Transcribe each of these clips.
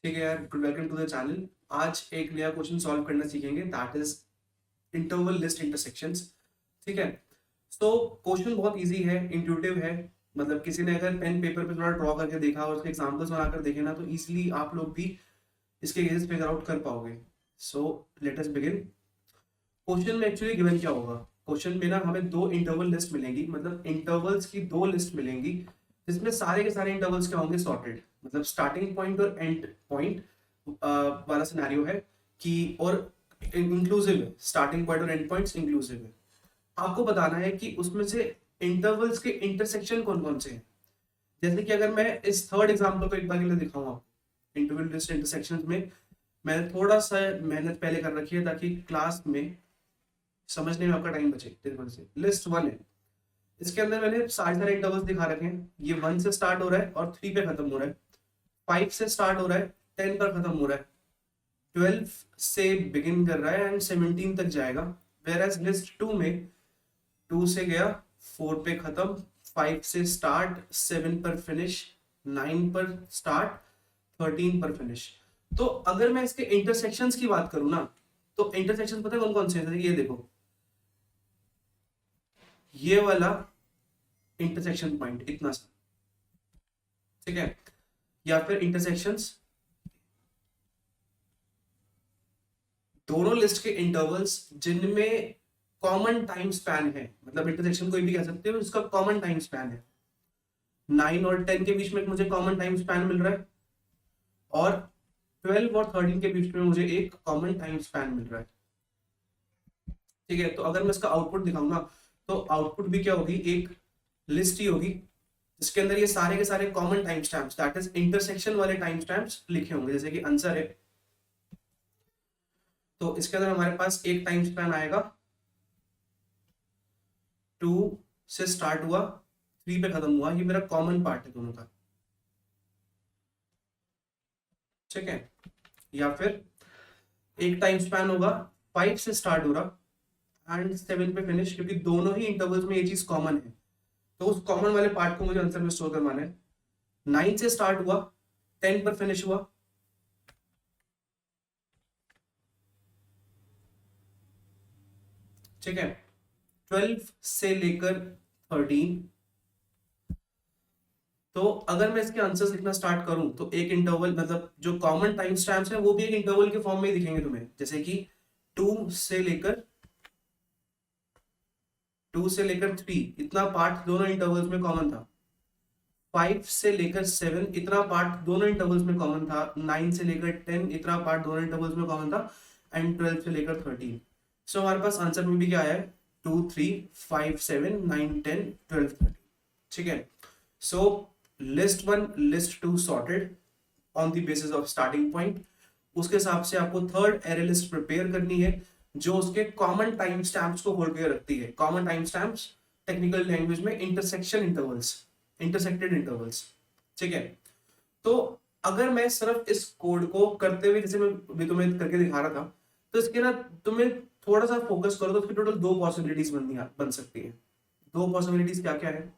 ठीक है यार, वेलकम टू द चैनल। आज एक नया क्वेश्चन सॉल्व करना सीखेंगे, that is interval list intersections. ठीक है, तो क्वेश्चन बहुत इजी है, इंट्यूटिव है। मतलब किसी ने अगर पेन पेपर पे थोड़ा ड्रॉ करके देखा और उसके एग्जांपल्स बनाकर देखे ना, तो इजीली आप लोग भी इसके केसेस फिगर आउट कर पाओगे। So let us begin. Question में एक्चुअली गिवन क्या होगा? क्वेश्चन में ना हमें दो इंटरवल लिस्ट मिलेंगी, मतलब इंटरवल्स की दो लिस्ट मिलेंगी, जिसमें सारे के सारे इंटरवल्स क्या होंगे? सॉर्टेड। मतलब स्टार्टिंग पॉइंट और एंड पॉइंट वाला सिनेरियो है कि, और इंक्लूसिव है, स्टार्टिंग पॉइंट और एंड पॉइंट्स इंक्लूसिव है। आपको बताना है कि उसमें से इंटरवल्स के इंटरसेक्शन कौन कौन से हैं। जैसे कि अगर मैं इस थर्ड एग्जांपल को एक बार के लिए दिखाऊंगा, इंटरवल लिस्ट इंटरसेक्शन में मैंने थोड़ा सा मेहनत पहले कर रखी है ताकि क्लास में समझने में आपका टाइम बचे। टेबल से लिस्ट वन है, इसके अंदर मैंने सारे इंटरवल्स दिखा रखे हैं। ये 1 से स्टार्ट हो रहा है और 3 पे खत्म हो रहा है। 5 से स्टार्ट हो रहा है, 10 पर खत्म हो रहा है। 12 से बिगिन कर रहा है एंड 17 तक जाएगा। वेयर एज लिस्ट 2 में 2 से गया, 4 पे खत्म, 5 से स्टार्ट, 7 पर फिनिश, 9 पर स्टार्ट, 13 पर फिनिश। तो अगर मैं इसके इंटरसेक्शंस की बात करूं ना, तो इंटरसेक्शन पता है कौन कौन से हैं? ये देखो, ये वाला इंटरसेक्शन पॉइंट इतना सा, ठीक है। या फिर इंटरसेक्शंस, दोनों लिस्ट के इंटरवल्स जिनमें कॉमन टाइम स्पैन है, मतलब इंटरसेक्शन कोई भी कह सकते हो, इसका कॉमन टाइम स्पैन है। 9 और 10 के बीच में मुझे कॉमन टाइम स्पैन मिल रहा है, और 12 और 13 के बीच में मुझे एक कॉमन टाइम स्पैन मिल रहा है। ठीक है, तो अगर मैं इसका आउटपुट दिखाऊंगा तो आउटपुट भी क्या होगी? एक लिस्ट ही होगी जिसके अंदर ये सारे के सारे common time stamps, that is intersection वाले टाइम स्टैम्प्स लिखे होंगे। जैसे कि आंसर है, तो इसके अंदर हमारे पास एक टाइम स्पैन आएगा, 2 से स्टार्ट हुआ, 3 पे खत्म हुआ। ये मेरा कॉमन पार्ट है दोनों का, ठीक है। या फिर एक टाइम स्पैन होगा, 5 से स्टार्ट हो रहा एंड 7 पे फिनिश, क्योंकि दोनों ही इंटरवल्स में ये चीज कॉमन है। तो उस कॉमन वाले पार्ट को मुझे आंसर में स्टोर करवाना है। 9 से स्टार्ट हुआ, 10 पर फिनिश हुआ, ठीक है। 12 से लेकर 13। तो अगर मैं इसके आंसर्स लिखना स्टार्ट करूं तो एक इंटरवल, मतलब जो कॉमन टाइम स्टैम्प्स हैं वो भी एक इंटरवल के फॉर्म में ही दिखेंगे तुम्हें। जैसे कि 2 से लेकर 3 इतना पार्ट दोनों इंटरवल्स में कॉमन था। 5 से लेकर 7 इतना पार्ट दोनों इंटरवल्स में कॉमन था। 9 से लेकर 10 इतना पार्ट दोनों इंटरवल्स में कॉमन था, एंड 12 से लेकर 13। सो हमारे पास आंसर में भी क्या आया है? 2 3 5 7 9 10 12 13, ठीक है। So list one, list two sorted on the basis of starting point. उसके हिसाब से आपको थर्ड एरे लिस्ट प्रिपेयर करनी है जो उसके कॉमन टाइम स्टैम्प्स को होल्ड करके रखती है। Common time stamps technical language में इंटरसेक्शन इंटरवल्स, इंटरसेक्टेड इंटरवल्स, ठीक है। तो अगर मैं सिर्फ इस कोड को करते हुए, जैसे मैं अभी तुम्हें करके दिखा रहा था, तो इसके ना तुम्हें थोड़ा सा फोकस करो तो उसकी टोटल दो पॉसिबिलिटीज बन सकती है। दो पॉसिबिलिटीज क्या क्या है?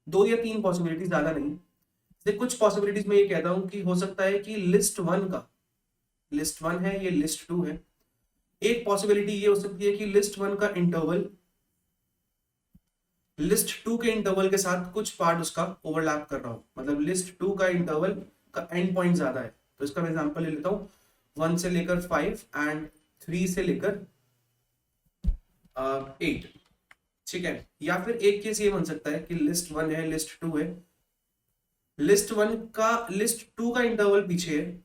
2 या 3 पॉसिबिलिटीज, ज्यादा नहीं। जैसे कुछ पॉसिबिलिटीज में ये कहता हूं कि हो सकता है कि लिस्ट वन का, लिस्ट वन है, ये लिस्ट टू है। एक पॉसिबिलिटी ये हो सकती है कि लिस्ट वन का इंटरवल लिस्ट टू के इंटरवल के साथ कुछ पार्ट उसका ओवरलैप कर रहा हो, मतलब लिस्ट टू का इंटरवल का एंड पॉइंट ज्यादा है। तो इसका मैं एग्जांपल ले लेता हूँ, 1 से लेकर 5 एंड 3 से लेकर 8, ठीक है। या फिर एक केस ये बन सकता है कि लिस्ट वन है, लिस्ट टू है, लिस्ट वन का लिस्ट टू का इंटरवल पीछे है,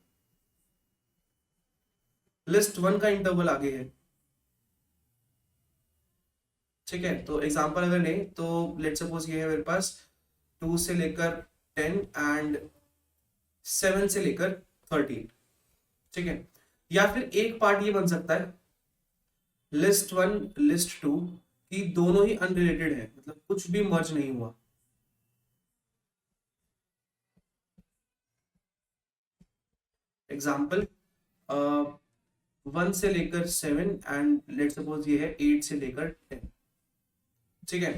लिस्ट वन का इंटरवल आगे है, ठीक है। तो एग्जांपल अगर लें तो लेट सपोज ये है मेरे पास 2 से लेकर 10 एंड 7 से लेकर 13, ठीक है। या फिर एक पार्ट ये बन सकता है लिस्ट वन, लिस्ट टू की दोनों ही अनरिलेटेड है, मतलब कुछ भी मर्ज नहीं हुआ। एग्जाम्पल, 1 से लेकर 7 एंड लेट सपोज ये है 8 से लेकर 10, ठीक है।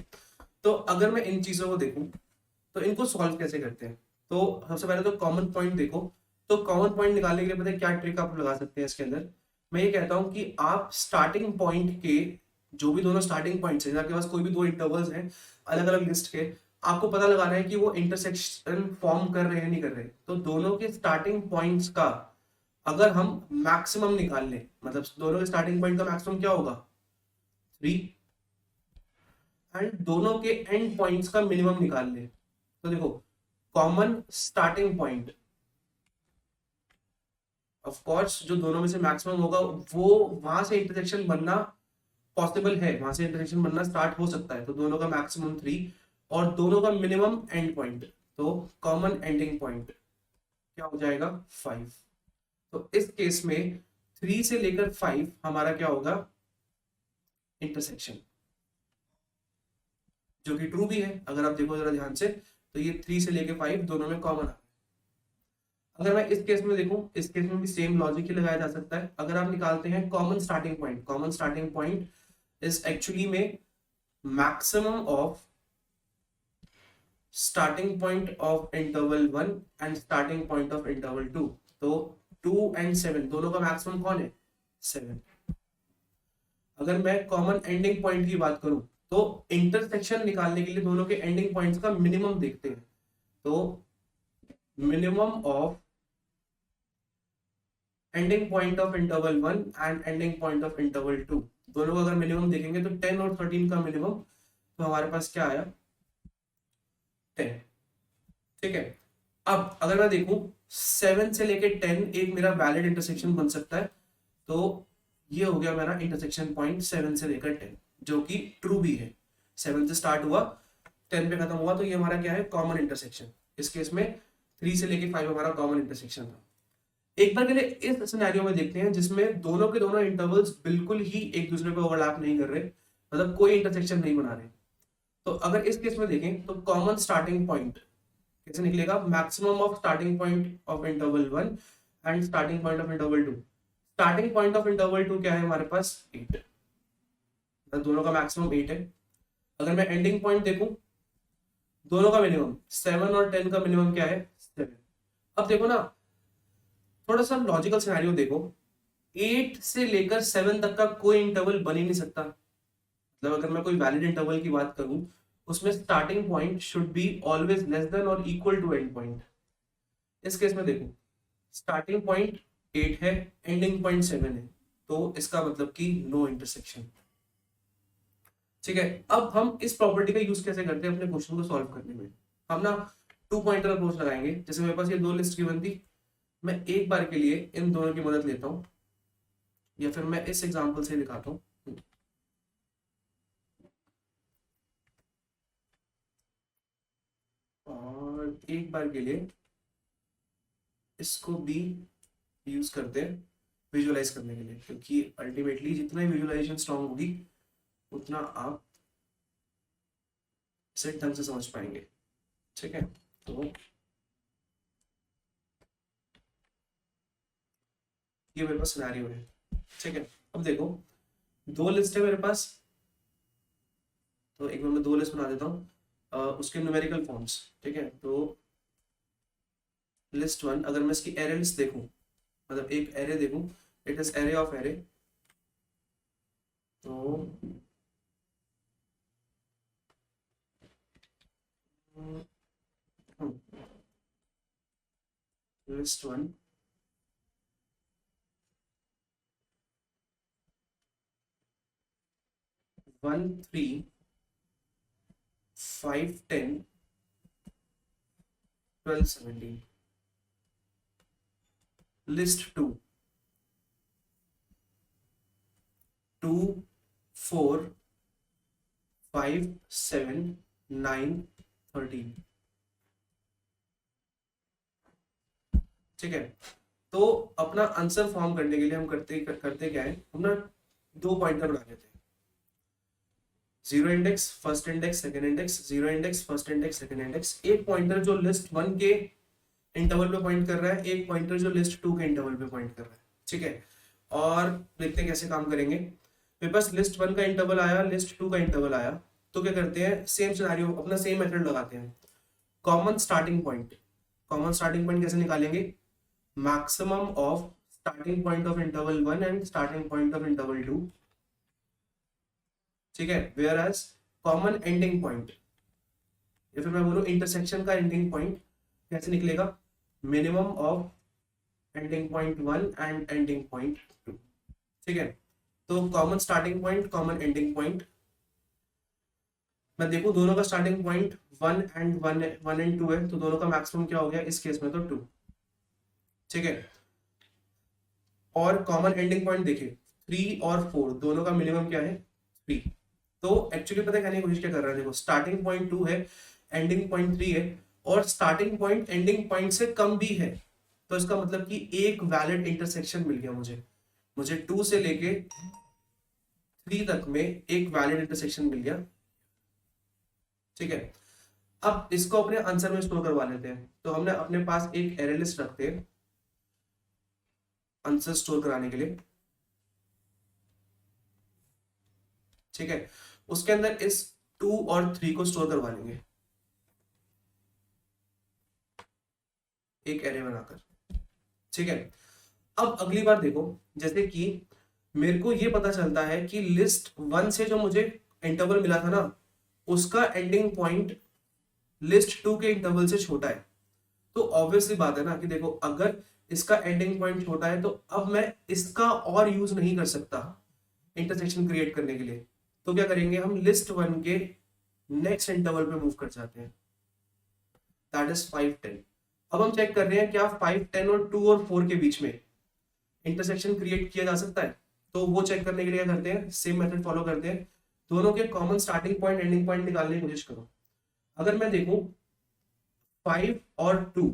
तो अगर मैं इन चीजों को देखूं तो इनको सॉल्व कैसे करते हैं? तो सबसे पहले तो कॉमन पॉइंट देखो, तो कॉमन पॉइंट निकालने के लिए पता है क्या ट्रिक आप लगा सकते हैं इसके अंदर? मैं ये कहता हूं कि आप स्टार्टिंग पॉइंट के जो भी दोनों स्टार्टिंग पॉइंट्स हैं, आपके पास कोई भी दो इंटरवल्स हैं अलग अलग लिस्ट के, आपको पता लगाना है कि वो इंटरसेक्शन फॉर्म कर रहे हैं नहीं कर रहे। तो दोनों के स्टार्टिंग पॉइंट्स का अगर हम मैक्सिमम निकाल लें, मतलब दोनों के स्टार्टिंग पॉइंट का मैक्सिमम क्या होगा? 3, एंड दोनों के एंड पॉइंट्स का मिनिमम निकाल लें, तो देखो common starting point, of course जो दोनों में से मैक्सिमम होगा वो वहां से इंटरसेक्शन बनना पॉसिबल है, वहां से इंटरसेक्शन बनना स्टार्ट हो सकता है। तो दोनों का मैक्सिमम 3 और दोनों का मिनिमम एंड पॉइंट, तो कॉमन एंडिंग पॉइंट क्या हो जाएगा? 5। तो इस केस में 3 से लेकर 5 हमारा क्या होगा? इंटरसेक्शन, जो कि ट्रू भी है। अगर आप देखो जरा ध्यान से तो ये 3 से लेकर 5 दोनों में कॉमन है। अगर मैं इस केस में देखूं, इस केस में भी सेम लॉजिक ही लगाया जा सकता है। अगर आप निकालते हैं common starting point, common starting point is actually में maximum of starting point of interval 1 and starting point of interval 2। तो 2 एंड 7 दोनों का मैक्सिमम कौन है? 7। अगर मैं कॉमन एंडिंग पॉइंट की बात करूं तो इंटरसेक्शन निकालने के लिए दोनों के एंडिंग पॉइंट्स का मिनिमम देखते हैं। तो minimum of ending point of interval 1 and ending point of interval 2, दोनों का अगर मिनिमम देखेंगे तो 10 और 13 का मिनिमम, तो हमारे पास क्या आया? 10। ठीक है। अब अगर मैं देखूं 7 से लेके 10 एक मेरा वैलिड इंटरसेक्शन बन सकता है, तो ये हो गया मेरा इंटरसेक्शन पॉइंट 7 से लेकर 10, जो कि ट्रू भी है। 7 से स्टार्ट हुआ 10 पे खत्म हुआ, तो ये हमारा क्या है? Common intersection. इस केस में 3 से लेके 5 हमारा कॉमन इंटरसेक्शन था। एक बार के लिए इस सिनेरियो में देखते हैं जिसमें दोनों के दोनों इंटरवल्स बिल्कुल ही एक दूसरे पे ओवरलैप नहीं कर रहे, मतलब कोई इंटरसेक्शन नहीं बना रहे। तो अगर इस केस में देखें तो कॉमन स्टार्टिंग पॉइंट कैसे निकलेगा? Maximum of starting point of interval 1 and starting point of interval 2। Starting point of interval 2 क्या है हमारे पास? 8, तो दोनों का मैक्सिमम 8 है। अगर मैं एंडिंग पॉइंट देखूं, दोनों का मिनिमम 7 और 10 का मिनिमम क्या है? 7। अब देखो ना, थोड़ा सा लॉजिकल सिनेरियो देखो, 8 से लेकर 7 तक का कोई इंटरवल बन ही नहीं सकता। मतलब अगर मैं कोई वैलिड इंटरवल की बात करूं, उसमें starting point should be always less than और इक्वल टू एंड पॉइंट। इस केस में देखो स्टार्टिंग पॉइंट 8 है, एंडिंग पॉइंट 7 है, तो इसका मतलब कि नो इंटरसेक्शन। ठीक है। अब हम इस प्रॉपर्टी का यूज कैसे करते हैं अपने क्वेश्चन को सॉल्व करने में? हम ना 2 पॉइंटर अप्रोच लगाएंगे। जैसे मेरे पास ये दो लिस्ट गिवन थी, मैं एक बार के लिए इन दोनों की मदद लेता हूं, या फिर मैं इस एग्जांपल से दिखाता हूं। और एक बार के लिए इसको भी यूज करते हैं विजुअलाइज करने के लिए, क्योंकि अल्टीमेटली जितना विजुअलाइजेशन स्ट्रांग होगी उतना आप इसे ढंग से समझ पाएंगे। ठीक है। तो ये मेरे पास सिनेरियो है। ठीक है। अब देखो दो लिस्ट है मेरे पास, तो एक बार मैं दो लिस्ट बना देता हूँ उसके न्यूमेरिकल फॉर्म्स। ठीक है। तो लिस्ट 1, अगर मैं इसकी एरे लिस्ट देखूं, मतलब एक एरे देखूं, it is array of array, तो लिस्ट 1 1 3 5 10 12 17। लिस्ट 2 2 4 5 7 9 13। ठीक है। तो अपना आंसर फॉर्म करने के लिए हम करते क्या है, हम ना दो पॉइंटर बना लेते हैं। Zero index first index second index, zero index first index second index. एक पॉइंटर जो लिस्ट 1 के इंटरवल पे पॉइंट कर रहा है, एक पॉइंटर जो लिस्ट 2 के इंटरवल पे पॉइंट कर रहा है। ठीक है। और देखते हैं कैसे काम करेंगे। मेरे पास लिस्ट 1 का इंटरवल आया, लिस्ट 2 का इंटरवल आया, तो क्या करते हैं, सेम सिनेरियो अपना सेम मेथड लगाते हैं। Common starting point, common starting point कैसे निकालेंगे? maximum of starting point of interval 1 and starting point of interval 2, ठीक है, where as common ending point, या फिर मैं बोलूं इंटरसेक्शन का एंडिंग पॉइंट कैसे निकलेगा, minimum of ending point 1 and ending point 2, ठीक है। तो common starting point, common ending point, मैं देखूं दोनों का स्टार्टिंग पॉइंट 1 एंड 2 है, तो दोनों का मैक्सिमम क्या हो गया इस केस में, तो 2, ठीक है। और कॉमन एंडिंग पॉइंट देखिए 3 और 4, दोनों का मिनिमम क्या है 3। तो एक्चुअली पता है कहने की कोशिश क्या कर रहा है, देखो स्टार्टिंग पॉइंट 2 है, एंडिंग पॉइंट 3 है, और स्टार्टिंग पॉइंट एंडिंग पॉइंट से कम भी है, तो इसका मतलब कि एक वैलिड इंटरसेक्शन मिल गया मुझे 2 से लेके 3 तक में एक वैलिड इंटरसेक्शन मिल गया, ठीक है। अब इसको अपने आंसर में स्टोर करवा लेते हैं, तो हमने अपने पास एक एरे लिस्ट रखते हैं आंसर स्टोर कराने के लिए, ठीक है। उसके अंदर इस 2 और 3 को स्टोर करवा लेंगे एक एरे बनाकर, ठीक है। अब अगली बार देखो, जैसे कि मेरे को ये पता चलता है कि लिस्ट 1 से जो मुझे इंटरवल मिला था ना, उसका एंडिंग पॉइंट लिस्ट 2 के इंटरवल से छोटा है, तो ऑब्वियसली बात है ना कि देखो अगर इसका एंडिंग पॉइंट छोटा है तो अब मैं इसका और यूज नहीं कर सकता इंटरसेक्शन क्रिएट करने के लिए, तो क्या करेंगे हम लिस्ट 1 के नेक्स्ट इंटरवल पे मूव कर जाते हैं, दैट इज 5 10। अब हम चेक कर रहे हैं क्या 5 10 और 2 और 4 के बीच में इंटरसेक्शन क्रिएट किया जा सकता है, तो वो चेक करने के लिए क्या करते हैं, सेम मेथड फॉलो करते हैं, दोनों के common starting point ending point निकालने की कोशिश करो। अगर मैं देखूं 5 और 2,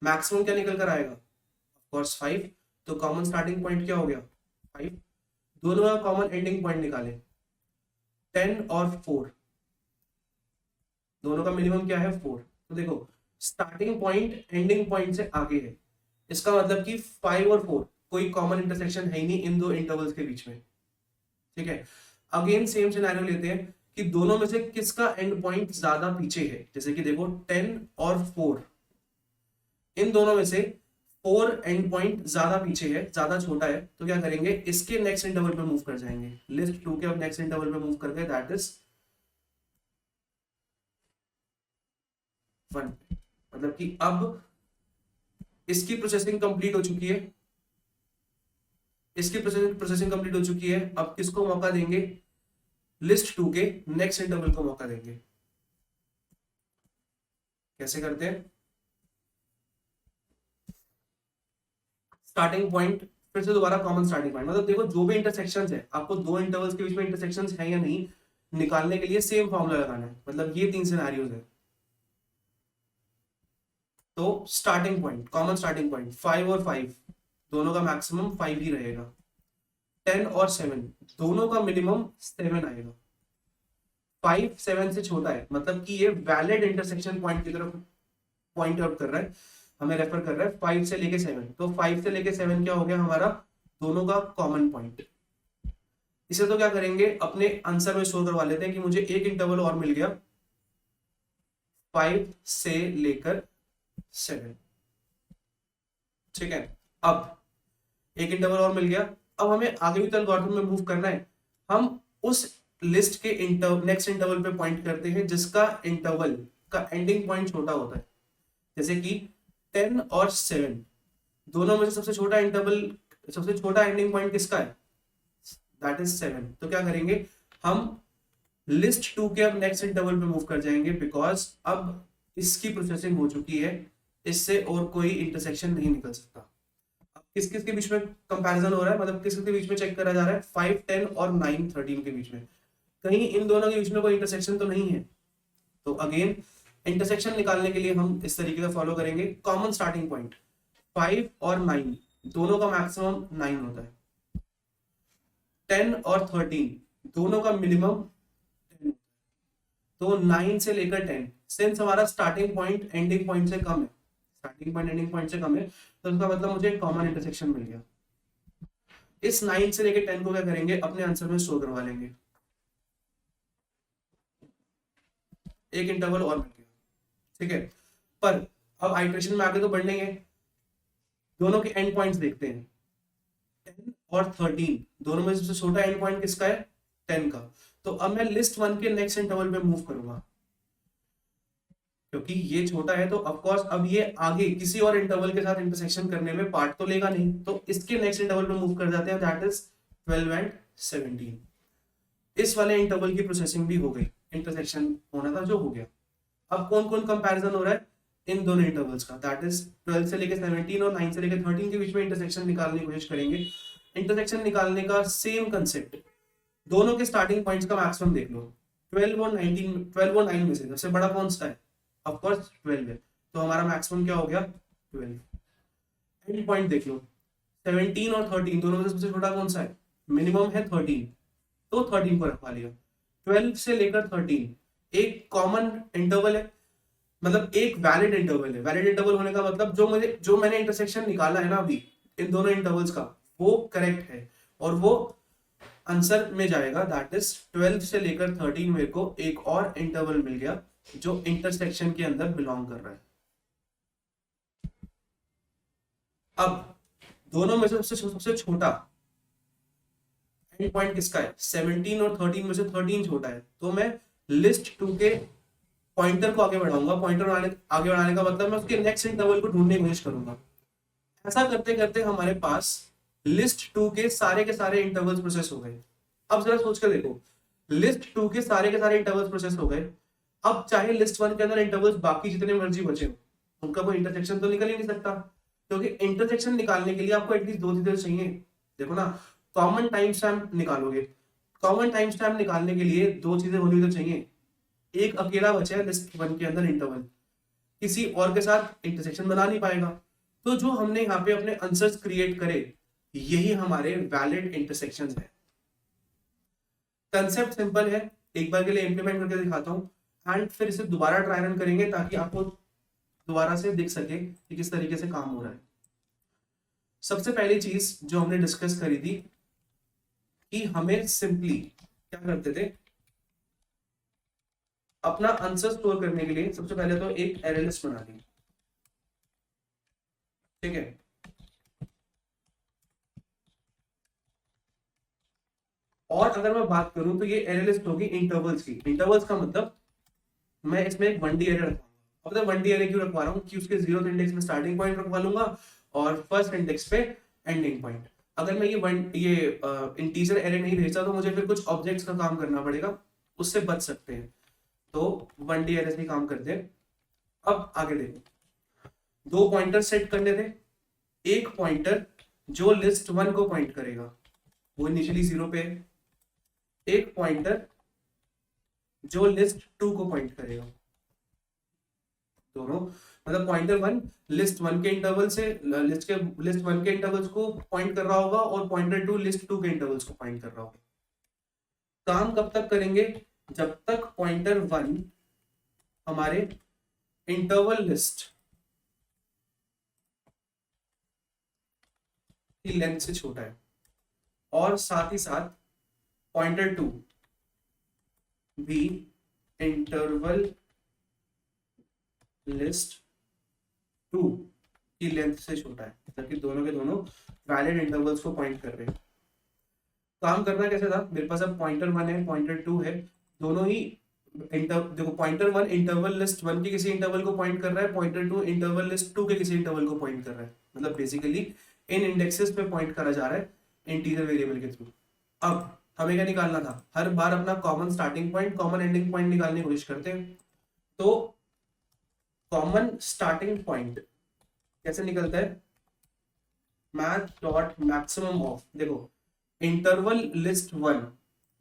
मैक्सिमम क्या निकल कर आएगा, ऑफ कोर्स 5, तो कॉमन स्टार्टिंग पॉइंट क्या हो गया 5, दोनों का कॉमन एंडिंग पॉइंट निकाले 10 और 4, दोनों का मिनिमम क्या है 4, तो देखो स्टार्टिंग पॉइंट एंडिंग पॉइंट से आगे है, इसका मतलब कि 5 और 4 कोई कॉमन इंटरसेक्शन है ही नहीं इन दो इंटरवल्स के बीच में, ठीक है। अगेन सेम सिनेरियो लेते हैं कि दोनों में से किसका एंड पॉइंट ज्यादा पीछे है, जैसे कि देखो 10 और 4, इन दोनों में से 4 एंड पॉइंट ज्यादा पीछे है, ज्यादा छोटा है, तो क्या करेंगे इसके नेक्स्ट इंटरवल पे मूव कर जाएंगे, लिस्ट 2 के अब नेक्स्ट इंटरवल पे मूव कर गए, दैट इज 1, मतलब कि अब इसकी प्रोसेसिंग कंप्लीट हो चुकी है, इसकी प्रोसेसिंग कंप्लीट हो चुकी है, अब किसको मौका देंगे, लिस्ट 2 के नेक्स्ट इंटरवल को मौका देंगे। कैसे करते हैं, स्टार्टिंग पॉइंट फिर से दोबारा कॉमन स्टार्टिंग पॉइंट, मतलब देखो जो भी इंटरसेक्शंस है, आपको दो इंटरवल्स के बीच में इंटरसेक्शंस है या नहीं निकालने के लिए सेम फॉर्मूला लगाना है, मतलब ये 3 सिनेरियोज है। तो starting point, common starting point 5 और 5, दोनों का मैक्सिमम 5 ही रहेगा, 10 और 7, दोनों का मिनिमम 7 आएगा, 5 7 से छोटा है, मतलब कि ये वैलिड इंटरसेक्शन पॉइंट की तरफ पॉइंट आउट कर रहा है, हमें रेफर कर रहा है 5 से लेके 7, तो 5 से लेके 7 क्या हो गया हमारा दोनों का कॉमन पॉइंट। इसे तो क्या करेंगे अपने आंसर में स्टोर करवा लेते हैं कि मुझे एक इंटरवल और मिल गया 5 से लेकर 7, ठीक है। अब एक इंटरवल और मिल गया, अब हमें आगे भी तो एल्गोरिथम में मूव करना है, हम उस लिस्ट के नेक्स्ट इंटरवल पे पॉइंट करते हैं जिसका इंटरवल का एंडिंग पॉइंट छोटा होता है, जैसे कि 10 और 7, दोनों में से सबसे छोटा इंटरवल, सबसे छोटा एंडिंग पॉइंट किसका है, दैट इज 7, तो क्या करेंगे हम लिस्ट 2 के अब नेक्स्ट इंटरवल पे मूव कर जाएंगे, बिकॉज अब इसकी प्रोसेसिंग हो चुकी है, इससे और कोई इंटरसेक्शन नहीं निकल सकता। अब किस किस के बीच में कंपैरिजन हो रहा है, मतलब किस किस के बीच में चेक करा जा रहा है, 5 10 और 9 13 के बीच में, कहीं इन दोनों के बीच में कोई इंटरसेक्शन तो नहीं है, तो अगेन इंटरसेक्शन निकालने के लिए हम इस तरीके का फॉलो करेंगे, कॉमन स्टार्टिंग पॉइंट 5 और 9, दोनों का मैक्सिमम 9 होता है, 10 और 13, दोनों का मिनिमम 10, तो 9 से लेकर 10, सिंस हमारा स्टार्टिंग पॉइंट एंडिंग पॉइंट से कम है, स्टार्टिंग पॉइंट एंडिंग पॉइंट से कम है, तो इसका मतलब मुझे कॉमन इंटरसेक्शन मिल गया। इस 9 से लेकर 10 को क्या करेंगे अपने आंसर में स्टोर करवा लेंगे, एक इंटरवल और मिल गया, ठीक है। पर अब आइट्रेशन में आगे तो बढ़ना ही है, दोनों के एंड पॉइंट्स देखते हैं। 10 और 13 दोनों में सबसे छोटा एंड पॉइंट किसका है? 10 का। तो अब मैं लिस्ट 1 के नेक्स्ट इंटरवल पे मूव करूंगा, क्योंकि ये छोटा है तो ऑफ कोर्स अब ये आगे किसी और इंटरवल के साथ इंटरसेक्शन करने में पार्ट तो लेगा नहीं, तो इसके नेक्स्ट इंटरवल पे मूव कर जाते हैं, दैट इज 12 एंड 17। इस वाले इंटरवल की प्रोसेसिंग भी हो गई, इंटरसेक्शन होना था जो हो गया। अब कौन कौन कंपैरिजन हो रहा है? इन दोनों इंटरवल्स का, दैट इज 12 से लेकर 17 और 9 से लेकर 13 के बीच में इंटरसेक्शन निकालने की कोशिश करेंगे। इंटरसेक्शन निकालने का सेम कंसेप्ट, दोनों के स्टार्टिंग पॉइंट्स का मैक्सिमम देख लो। 12 और 19, 12 और 9 में से सबसे बड़ा कौन सा है? ऑफ कोर्स 12 है, तो हमारा मैक्सिमम क्या हो गया? 12। एंड पॉइंट देख लो, 17 और 13 दोनों में से सबसे छोटा कौन सा है? मिनिमम है 13, तो 13 को रखवा लिया। 12 से लेकर 13 एक कॉमन इंटरवल है, मतलब एक वैलिड इंटरवल है। वैलिड इंटरवल होने का मतलब जो मैंने इंटरसेक्शन निकाला है ना अभी इन दोनों इंटरवल्स का, वो करेक्ट है और वो आंसर में जाएगा। दैट इज 12 से लेकर 13 मेरे को एक और इंटरवल मिल गया जो इंटरसेक्शन के अंदर बिलोंग कर रहा है। अब दोनों में से सबसे छोटा एंड पॉइंट किसका है? 17 और 13 में से 13 छोटा है, तो मैं लिस्ट 2 के पॉइंटर को आगे बढ़ाऊंगा। पॉइंटर आगे बढ़ाने का मतलब मैं उसके नेक्स्ट इंटरवल को ढूंढने की कोशिश करूंगा। ऐसा करते करते हमारे पास लिस्ट 2 के सारे इंटरवल्स प्रोसेस हो गए। अब जरा सोच कर देखो, लिस्ट 2 के सारे इंटरवल्स प्रोसेस हो गए। अब चाहे लिस्ट 1 के अंदर इंटरवल्स बाकी जितने मर्जी बचे हो, उनका कोई इंटरसेक्शन तो निकल ही नहीं सकता, क्योंकि इंटरसेक्शन निकालने के लिए आपको एटलीस्ट दो चीजें चाहिए। देखो ना, कॉमन टाइम स्टैम्प निकालोगे, कॉमन टाइम स्टैम्प निकालने के लिए दो चीजें होनी तो चाहिए। एक अकेला बचा है लिस्ट 1 के अंदर इंटरवल, किसी और के साथ इंटरसेक्शन बना नहीं पाएगा, तो जो हमने यहाँ पे अपने आंसर्स क्रिएट करे यही हमारे वैलिड इंटरसेक्शंस है। कंसेप्ट सिंपल है, एक बार के लिए इंप्लीमेंट करके दिखाता हूं एंड फिर इसे दोबारा ट्राई रन करेंगे ताकि आपको दोबारा से दिख सके कि किस तरीके से काम हो रहा है। सबसे पहली चीज जो हमने डिस्कस करी थी कि हमें सिंपली क्या करते थे, अपना आंसर स्टोर करने के लिए सबसे पहले तो एक एरे लिस्ट बना ली, ठीक है। और अगर मैं बात करूं तो ये एरे लिस्ट होगी इंटरवल्स की। इंटरवल्स का मतलब मैं इसमें एक 1D एरे रखवाऊंगा। अब 1D एरे क्यों रखवा रहा हूं कि उसके 0th इंडेक्स में स्टार्टिंग पॉइंट रखवा लूंगा और फर्स्ट इंडेक्स पे एंडिंग पॉइंट। अगर मैं ये इंटीजर एरे नहीं भेजता तो मुझे फिर कुछ ऑब्जेक्ट्स का काम करना पड़ेगा, उससे बच सकते हैं, तो 1D एरे से काम करते हैं। अब आगे देखो, दो पॉइंटर सेट करने थे। एक पॉइंटर जो लिस्ट 1 को पॉइंट करेगा, वो इनिशियली 0 पे है। एक पॉइंटर जो लिस्ट 2 को पॉइंट करेगा, दोनों मतलब पॉइंटर 1 लिस्ट 1 के इंटरवल से लिस्ट 1 के इंटरवल्स को पॉइंट कर रहा होगा और पॉइंटर 2 लिस्ट 2 के इंटरवल्स को पॉइंट कर रहा होगा। काम कब तक करेंगे? जब तक पॉइंटर 1 हमारे इंटरवल लिस्ट की लेंथ से छोटा है और साथ ही साथ पॉइंटर 2 भी इंटरवल लिस्ट 2 की लेंथ से छोटा है, ताकि दोनों के दोनों वैलिड इंटरवल्स को पॉइंट कर रहे हैं। काम करना कैसे था, मेरे पास अब पॉइंटर 1 है, पॉइंटर 2 है, दोनों ही देखो पॉइंटर 1 इंटरवल लिस्ट 1 के किसी इंटरवल को पॉइंट कर रहा है, पॉइंटर 2 इंटरवल लिस्ट 2 के किसी इंटरवल को पॉइंट कर रहा है। मतलब बेसिकली इन इंडेक्सेस पे पॉइंट करा जा रहा है इंटीजर वेरिएबल के थ्रू। अब हमें क्या निकालना था? हर बार अपना common starting point common ending point निकालने की कोशिश करते हैं। तो कॉमन स्टार्टिंग पॉइंट कैसे निकलता है? मैथ डॉट मैक्सिमम ऑफ, देखो इंटरवल लिस्ट 1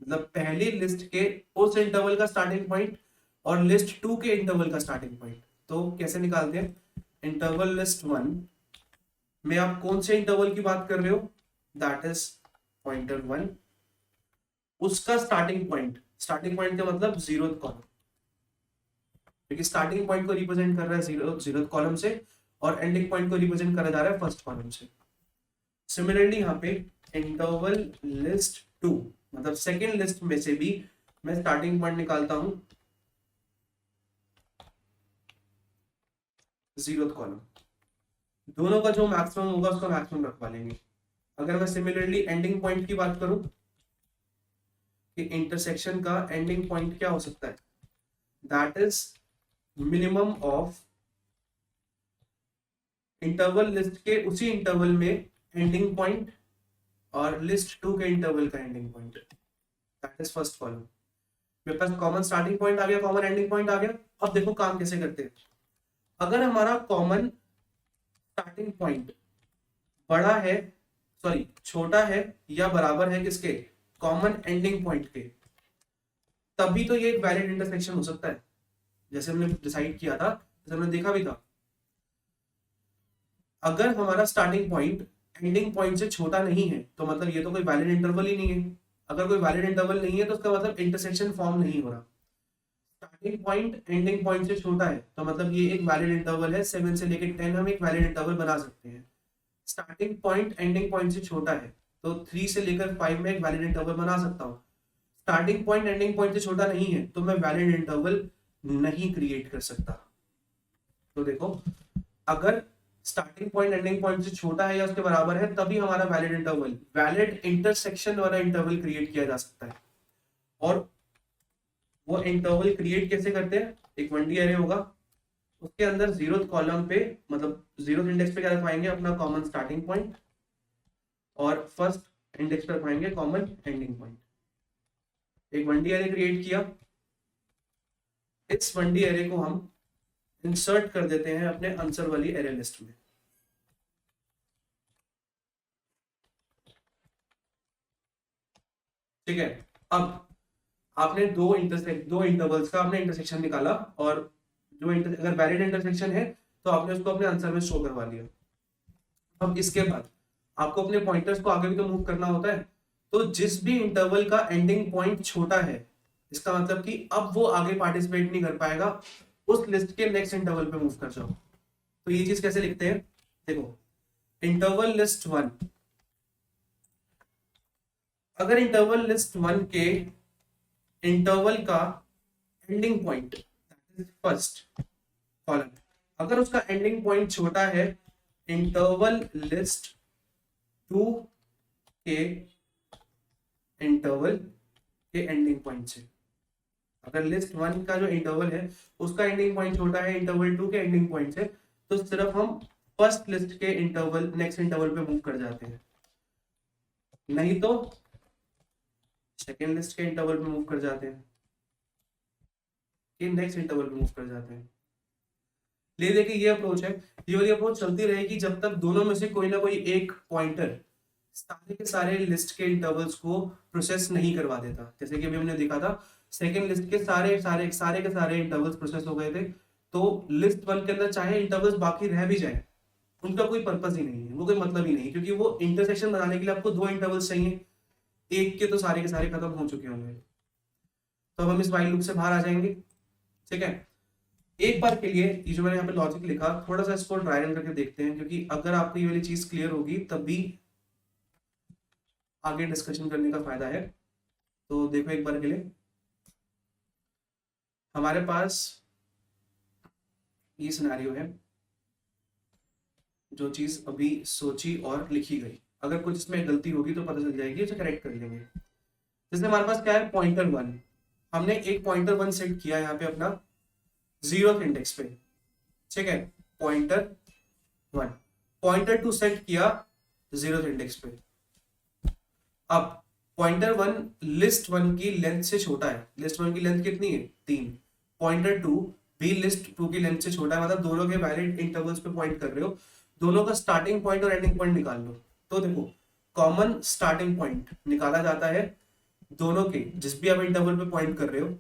मतलब पहली लिस्ट के उस इंटरवल का स्टार्टिंग पॉइंट और लिस्ट 2 के इंटरवल का स्टार्टिंग पॉइंट। तो कैसे निकालते हैं? इंटरवल लिस्ट 1 में आप कौन से इंटरवल की बात कर रहे हो? दैट इज पॉइंटर 1, उसका स्टार्टिंग पॉइंट का मतलब 0th कॉलम, क्योंकि स्टार्टिंग पॉइंट को रिप्रेजेंट कर रहा है 0th कॉलम से और एंडिंग पॉइंट को रिप्रेजेंट करा जा रहा है फर्स्ट कॉलम से। सिमिलरली यहाँ पे इंटरवल लिस्ट 2 मतलब सेकेंड लिस्ट में से भी मैं स्टार्टिंग पॉइंट निकालता हूं जीरोथ कॉलम, दोनों का जो मैक्सिमम होगा उसका मैक्सिमम रखवा लेंगे। अगर मैं सिमिलरली एंडिंग पॉइंट की बात करूं कि इंटरसेक्शन का एंडिंग पॉइंट क्या हो सकता है, that is minimum of interval list के उसी इंटरवल में एंडिंग पॉइंट और लिस्ट 2 के इंटरवल का ending point, that is first column. मेरे पास कॉमन स्टार्टिंग पॉइंट आ गया, कॉमन एंडिंग पॉइंट आ गया। अब देखो काम कैसे करते हैं। अगर हमारा कॉमन स्टार्टिंग पॉइंट बड़ा है, सॉरी छोटा है या बराबर है किसके, कॉमन एंडिंग पॉइंट के, तभी तो ये एक वैलिड इंटरसेक्शन हो सकता है, जैसे हमने डिसाइड किया था, जैसे हमने देखा भी था। अगर हमारा स्टार्टिंग पॉइंट एंडिंग पॉइंट से छोटा नहीं है तो मतलब ये तो कोई वैलिड इंटरवल ही नहीं है। अगर कोई वैलिड इंटरवल नहीं है तो उसका मतलब इंटरसेक्शन फॉर्म नहीं हो रहा। स्टार्टिंग पॉइंट एंडिंग पॉइंट से छोटा है तो मतलब ये एक वैलिड इंटरवल है, 7 से लेकर 10 हम एक वैलिड इंटरवल बना सकते हैं। स्टार्टिंग पॉइंट एंडिंग पॉइंट से छोटा है तो 3 से लेकर 5 में एक वैलिड इंटरवल बना सकता हूँ। स्टार्टिंग पॉइंट एंडिंग पॉइंट से छोटा नहीं है तो मैं वैलिड इंटरवल नहीं क्रिएट कर सकता। तो देखो, अगर स्टार्टिंग पॉइंट एंडिंग पॉइंट से छोटा है या उसके बराबर है तभी हमारा वैलिड इंटरवल, वैलिड इंटरसेक्शन वाला इंटरवल क्रिएट किया जा सकता है। और वो इंटरवल क्रिएट कैसे करते हैं, एक 1D एरे होगा, उसके अंदर जीरोथ कॉलम पे मतलब जीरोथ इंडेक्स पे क्या रखवाएंगे, अपना कॉमन स्टार्टिंग पॉइंट, और फर्स्ट इंडेक्स पे रखवाएंगे कॉमन एंडिंग पॉइंट। एक 1D एरे क्रिएट किया, इस 1D एरे को हम इंसर्ट कर देते हैं अपने आंसर वाली एरे लिस्ट में। ठीक है, अब आपने दो इंटरवल्स का आपने इंटरसेक्शन निकाला, और अगर वैलिड इंटरसेक्शन है तो आपने उसको अपने आंसर में शो करवा लिया। अब इसके बाद आपको अपने पॉइंटर्स को आगे भी तो मूव करना होता है, तो जिस भी इंटरवल का एंडिंग पॉइंट छोटा है, इसका मतलब कि अब वो आगे पार्टिसिपेट नहीं कर पाएगा, उस लिस्ट के नेक्स्ट इंटरवल पे मूव कर जाओ। तो ये चीज कैसे लिखते हैं, देखो इंटरवल लिस्ट 1, अगर इंटरवल लिस्ट 1 के इंटरवल का एंडिंग पॉइंट फर्स्ट कॉलम, अगर उसका एंडिंग पॉइंट छोटा है इंटरवल लिस्ट 2 के इंटरवल के एंडिंग पॉइंट से, अगर लिस्ट 1 का जो इंटरवल है उसका एंडिंग पॉइंट छोटा है इंटरवल 2 के एंडिंग पॉइंट से, तो सिर्फ हम फर्स्ट लिस्ट के इंटरवल नेक्स्ट इंटरवल पे मूव कर जाते हैं, नहीं तो सेकेंड लिस्ट के इंटरवल पे मूव कर जाते हैं, नेक्स्ट इंटरवल पे मूव कर जाते हैं। ले देखिए ये अप्रोच है, ये वाली अप्रोच चलती रहेगी जब तक दोनों में से कोई ना कोई एक पॉइंटर सारे के सारे लिस्ट के इंटरवल्स को प्रोसेस नहीं करवा देता। जैसे कि अभी हमने देखा था, सेकंड लिस्ट के सारे इंटरवल्स प्रोसेस हो गए थे, तो लिस्ट 1 के अंदर चाहे इंटरवल्स बाकी रह भी जाए, उनका कोई पर्पस ही नहीं है, वो कोई मतलब ही नहीं है, क्योंकि वो इंटरसेक्शन बनाने के लिए आपको 2 इंटरवल्स चाहिए, एक के तो सारे के सारे खत्म हो चुके होंगे। तो अब हम इस वाइल लूप से बाहर आ जाएंगे। ठीक है, एक बार के लिए ये जो मैंने यहाँ पे लॉजिक लिखा, थोड़ा सा इसको ट्राई रन करके देखते हैं, क्योंकि अगर आपको ये वाली चीज क्लियर होगी तब भी आगे डिस्कशन करने का फायदा है। तो देखो एक बार के लिए हमारे पास ये सिनेरियो है, जो चीज अभी सोची और लिखी गई, अगर कुछ इसमें गलती होगी तो पता चल जाएगी, उसे करेक्ट कर लेंगे। जैसे हमारे पास क्या है, पॉइंटर 1, हमने एक पॉइंटर 1 सेट किया यहाँ पे अपना जीरोथ इंडेक्स पे। ठीक है, पॉइंटर 1, पॉइंटर 2 सेट किया जीरोथ इंडेक्स पे। अब पॉइंटर 1 लिस्ट 1 की लेंथ से छोटा है, लिस्ट 1 की लेंथ कितनी है 3, पॉइंटर 2 भी लिस्ट 2 की लेंथ से छोटा है, मतलब दोनों के वैलिड इंटरवल्स पे पॉइंट कर रहे हो, दोनों का स्टार्टिंग पॉइंट और एंडिंग पॉइंट निकाल लो। तो देखो कॉमन स्टार्टिंग पॉइंट निकाला जाता है दोनों के, जिस भी आप इंटरवल पे पॉइंट कर रहे हो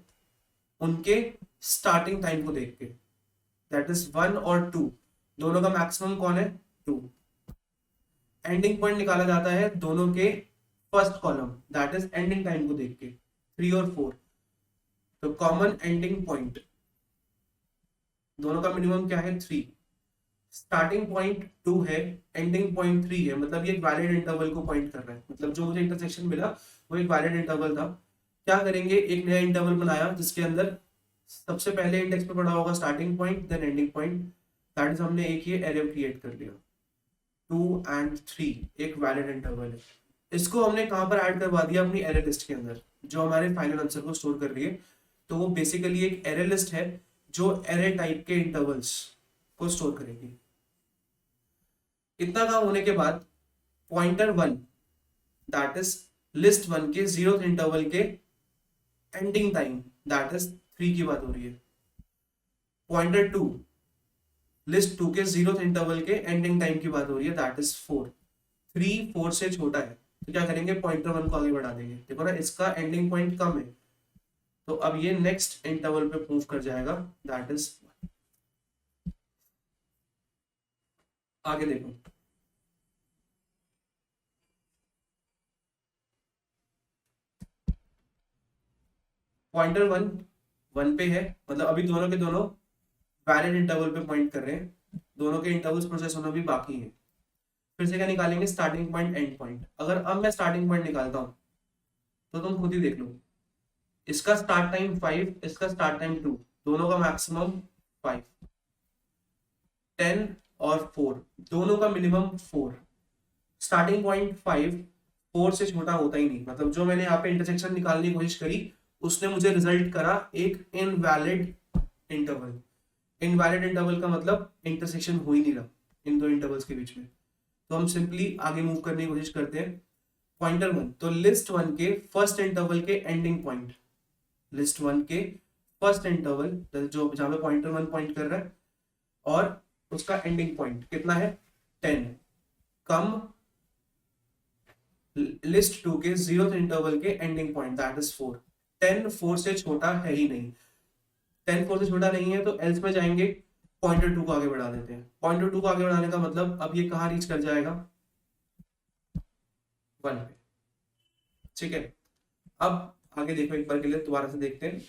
उनके स्टार्टिंग टाइम को देख के, दैट इज 1 और 2, दोनों का मैक्सिमम कौन है 2। एंडिंग पॉइंट निकाला जाता है दोनों के first column, that is ending time को देख के, 3 और 4। तो कॉमन एंडिंग पॉइंट दोनों का मिनिमम क्या है 3, स्टार्टिंग पॉइंट 2 है, एंडिंग पॉइंट 3 है, मतलब ये एक वैलिड इंटरवल को पॉइंट कर रहा है, मतलब जो मुझे इंटरसेक्शन मिला वो एक वैलिड इंटरवल था। क्या करेंगे, एक नया इंटरवल बनाया जिसके अंदर सबसे पहले इंडेक्स पे पड़ा होगा starting point, then ending point, that is हमने एक ये एरे क्रिएट कर लिया। 2 and 3 एक वैलिड इंटरवल है, इसको हमने कहाँ पर ऐड करवा दिया, अपनी एरे लिस्ट के अंदर जो हमारे फाइनल आंसर को स्टोर कर रही है। तो वो बेसिकली एक एरे लिस्ट है जो एरे टाइप के इंटरवल्स को स्टोर करेगी। इतना काम होने के बाद पॉइंटर 1 दैट इज लिस्ट 1 के 0th इंटरवल के एंडिंग टाइम दैट इज 3 की बात हो रही है। पॉइंटर 2 लिस्ट 2 के 0th इंटरवल के एंडिंग टाइम की बात हो रही है दैट इज 4। 3 4 से छोटा है तो क्या करेंगे, पॉइंटर 1 को आगे बढ़ा देंगे। देखो ना इसका एंडिंग पॉइंट कम है तो अब ये नेक्स्ट इंटरवल पे मूव कर जाएगा दैट इज। आगे देखो पॉइंटर 1 पे है, मतलब अभी दोनों के दोनों वैलिड इंटरवल पे पॉइंट कर रहे हैं, दोनों के इंटरवल्स प्रोसेस होना भी बाकी है। फिर से क्या निकालेंगे, स्टार्टिंग पॉइंट एंड पॉइंट। अगर अब मैं स्टार्टिंग पॉइंट निकालता हूं तो तुम खुद ही देख लो, इसका स्टार्ट टाइम 5, इसका स्टार्ट टाइम 2, दोनों का मैक्सिमम 5, 10 और 4 दोनों का मिनिमम 4। स्टार्टिंग पॉइंट 5 4 से छोटा होता ही नहीं, मतलब जो मैंने यहाँ पे इंटरसेक्शन निकालने की कोशिश करी उसने मुझे रिजल्ट करा एक इनवैलिड इंटरवल। इनवैलिड इंटरवल का मतलब इंटरसेक्शन हो ही नहीं रहा इन दो इंटरवल्स के बीच में। तो हम सिंपली आगे मूव करने की कोशिश करते हैं। पॉइंटर 1 तो लिस्ट 1 के फर्स्ट इंटरवल के एंडिंग पॉइंट, लिस्ट 1 के फर्स्ट इंटरवल जो जहां पे पॉइंटर 1 पॉइंट कर रहा है और उसका एंडिंग पॉइंट कितना है 10, कम लिस्ट 2 के 0th इंटरवल के एंडिंग पॉइंट दैट इज 4। 10 4 से छोटा है ही नहीं, 10 4 से छोटा नहीं है तो एल्स में जाएंगे, पॉइंटर 2 को आगे बढ़ा देते हैं। पॉइंटर 2 को आगे बढ़ाने का मतलब अब ये कहां रीच कर जाएगा 1 पे, ठीक है। अब आगे देखो एक बार के लिए दोबारा से देखते हैं।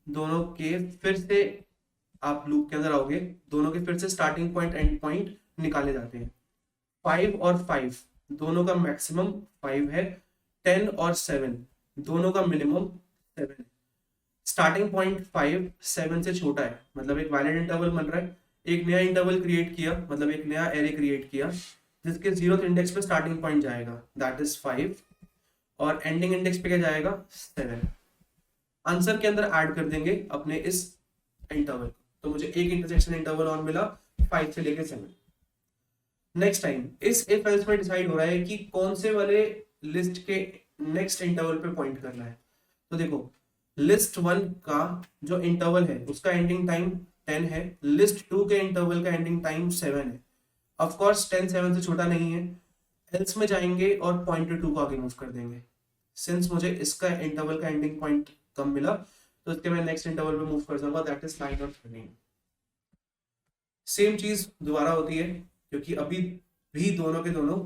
दोनों के फिर से आप लूप के अंदर आओगे, दोनों के फिर से स्टार्टिंग पॉइंट एंड पॉइंट निकाले जाते हैं। 5 और 5 दोनों का मैक्सिमम 5 है, 10 और 7 दोनों का मिनिमम 7 है। स्टार्टिंग पॉइंट 5 7 से छोटा है, मतलब एक वैलिड इंटरवल बन रहा है। एक नया इंटरवल क्रिएट किया, मतलब एक नया एरे क्रिएट किया जिसके 0th इंडेक्स पे स्टार्टिंग पॉइंट जाएगा दैट इज 5 और एंडिंग इंडेक्स पे क्या जाएगा 7। आंसर के अंदर ऐड कर देंगे अपने इस इंटरवल, तो मुझे एक इंटरसेक्शन इंटरवल और मिला 5 से लेकर 7। नेक्स्ट टाइम इस इफ एल्स में डिसाइड हो रहा है कि कौन से वाले लिस्ट के नेक्स्ट इंटरवल पे पॉइंट करना है। तो देखो लिस्ट 1 का जो इंटरवल है उसका एंडिंग टाइम 10 है, लिस्ट 2 के इंटरवल का एंडिंग टाइम 7 है। ऑफ कोर्स 10 7 से छोटा नहीं है, एल्स में जाएंगे और पॉइंटर 2 को आगे मूव कर देंगे। सिंस मुझे इसका इंटरवल का एंडिंग पॉइंट कम मिला तो इसके मैं नेक्स्ट इंटरवल पे मूव कर जाऊंगा दैट इज 9 और 13। सेम चीज दोबारा होती है क्योंकि अभी भी दोनों के दोनों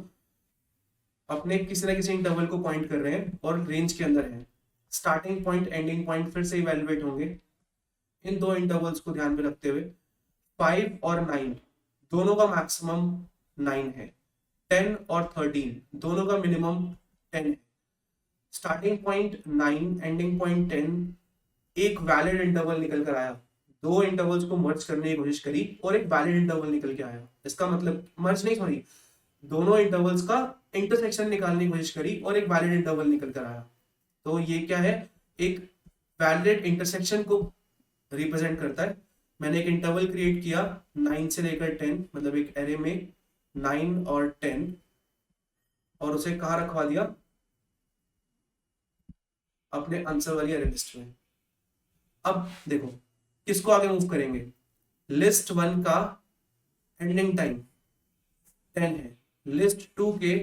अपने किसी ना किसी इंटरवल को पॉइंट कर रहे हैं और रेंज के अंदर हैं। स्टार्टिंग पॉइंट एंडिंग पॉइंट फिर से इवैल्यूएट होंगे इन दो इंटरवल्स को ध्यान में रखते हुए। 5 और 9 दोनों का मैक्सिमम 9 है, 10 और 13 दोनों का मिनिमम 10 है। स्टार्टिंग पॉइंट 9 एंडिंग पॉइंट 10, एक वैलिड इंटरवल निकल कर आया, दो इंटरवल्स को मर्ज करने की कोशिश करी और एक वैलिड इंटरवल निकल के आया। इसका मतलब मर्ज नहीं, सॉरी, दोनों इंटरवल्स का इंटरसेक्शन निकालने की कोशिश करी और एक वैलिड इंटरवल निकल कर आया। तो ये क्या है, एक वैलिड इंटरसेक्शन को रिप्रेजेंट करता है। मैंने एक इंटरवल क्रिएट किया 9 से लेकर 10, मतलब एक एरे में 9 और 10, और उसे कहाँ रखवा दिया, अपने आंसर वाली एरे लिस्ट में। अब देखो किसको आगे मूव करेंगे, लिस्ट 1 का एंडिंग टाइम 10 है, लिस्ट 2 के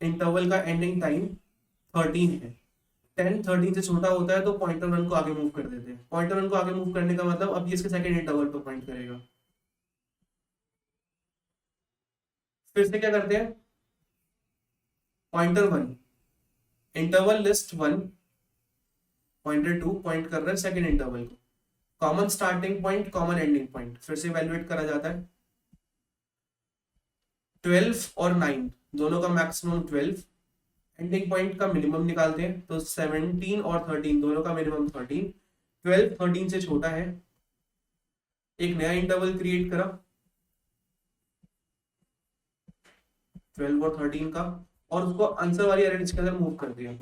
इंटरवल का एंडिंग टाइम 13 है। 10 13 से छोटा होता है तो पॉइंटर 1 को आगे मूव कर देते हैं। पॉइंटर 1 को आगे मूव करने का मतलब अब ये इसके सेकंड इंटरवल पर पॉइंट करेगा। फिर से क्या करते हैं, pointer 1 interval list 1, pointer 2 point कर रहा है सेकंड इंटरवल को, common starting point common ending point फिर से इवैल्यूएट करा जाता है। 12 और 9 दोनों का मैक्सिमम 12, एंडिंग पॉइंट का मिनिमम निकालते हैं तो 17 और 13 दोनों का मिनिमम 13, 12 13 से छोटा है, एक नया इंटरवल क्रिएट करा 12 और 13 का, और उसको आंसर वाली अरे लिस्ट के अंदर मूव कर दिया।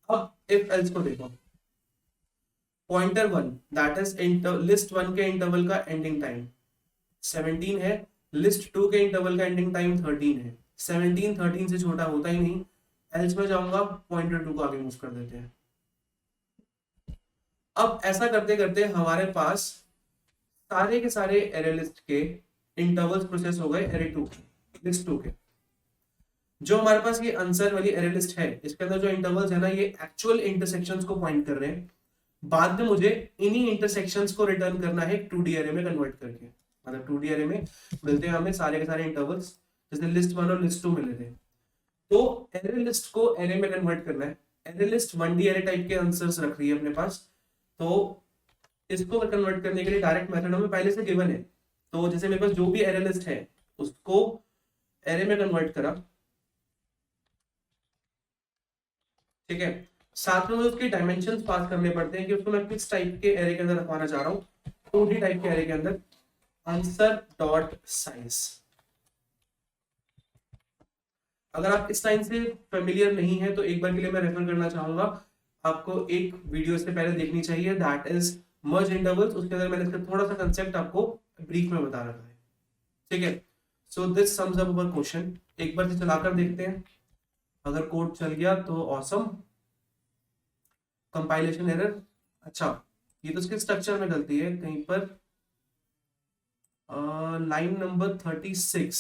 अब इफ एल्स को देखो, पॉइंटर 1 दैट इज लिस्ट 1 के इंटरवल का एंडिंग टाइम 17 है, लिस्ट 2 के इंटरवल का एंडिंग टाइम 13 है, 17 13 से छोटा होता ही नहीं, एल्स में जाऊंगा पॉइंटर 2 को आगे मूव कर देते हैं। अब ऐसा करते करते हमारे पास सारे के सारे एरे लिस्ट के इंटरवल्स प्रोसेस हो गए एरे 2 लिस्ट 2 के। जो हमारे पास ये आंसर वाली एरे लिस्ट है, इसके अंदर जो इंटरवल्स है ना, ये एक्चुअल इंटरसेक्शंस को पॉइंट कर रहे हैं। बाद में मुझे इन्हीं इंटरसेक्शंस को रिटर्न करना है 2D एरे में कन्वर्ट करके। मतलब 2D एरे में मिलते हैं हमें सारे के सारे इंटरवल्स, जैसे लिस्ट 1 और लिस्ट 2 मिले थे। तो एरे लिस्ट को एरे में कन्वर्ट करना है। Array list 1D array type के आंसर्स रख रही है अपने पास, तो इसको कन्वर्ट करने के लिए डायरेक्ट मेथड हमें पहले से गिवन है। तो जैसे मेरे पास जो भी एरे लिस्ट है उसको एरे में कन्वर्ट करा, ठीक है। साथ में मुझे उसके डायमेंशंस पास करने पड़ते हैं कि उसको मैं किस टाइप के एरे के अंदर रखवाना चाह रहा हूँ। 2D टाइप के एरे के अंदर आंसर डॉट साइज। अगर आप इस लाइन से फेमिलियर नहीं है तो एक बार के लिए मैं रेफर करना चाहूंगा, आपको एक वीडियो इससे पहले देखनी चाहिए, दैट इज मर्ज इंटरवल्स। उसके अंदर मैंने इसका थोड़ा सा कंसेप्ट आपको ब्रीफ में बता रखा है, ठीक है। So this sums up our question. एक बार से चलाकर देखते हैं, अगर कोड चल गया तो ऑसम। कंपाइलेशन एरर, अच्छा ये तो इसके स्ट्रक्चर में गलती है कहीं पर, लाइन नंबर 36,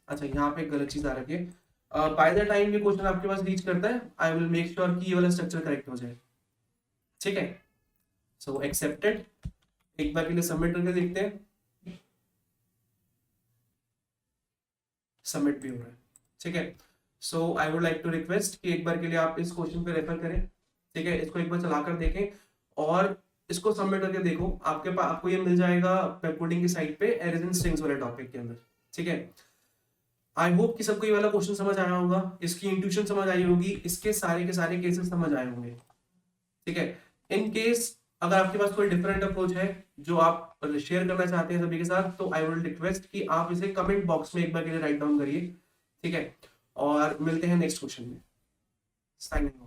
अच्छा यहाँ पे गलत चीज आ रखी है। बाय द टाइम ये क्वेश्चन आपके पास रीच करता है, आई विल मेक श्योर कि ये वाला स्ट्रक्चर करेक्ट हो जाए, ठीक है। सो एक्सेप्टेड। एक बार के लिए सबमिट करके देखते हैं, सबमिट भी हो रहा है, ठीक है। So I would like to request कि एक बार के लिए आप इस क्वेश्चन पे रेफर करें, ठीक है। इसको एक बार चलाकर देखें और इसको सबमिट करके देखो, आपके पास आपको ये मिल जाएगा पेपकोडिंग की साइट पे एरर्स एंड स्ट्रिंग्स वाले टॉपिक के अंदर, ठीक है। आई होप कि सबको ये वाला क्वेश्चन समझ आया होगा, इसकी इंट्यूशन समझ आई होगी, इसके सारे के सारे केसेस समझ आए होंगे, ठीक है। इन केस अगर आपके पास कोई डिफरेंट अप्रोच है जो आप शेयर करना चाहते हैं सभी के साथ, तो आई विल रिक्वेस्ट कि आप इसे कमेंट बॉक्स में एक बार के लिए राइट डाउन करिए, ठीक है। और मिलते हैं नेक्स्ट क्वेश्चन में। Signing off.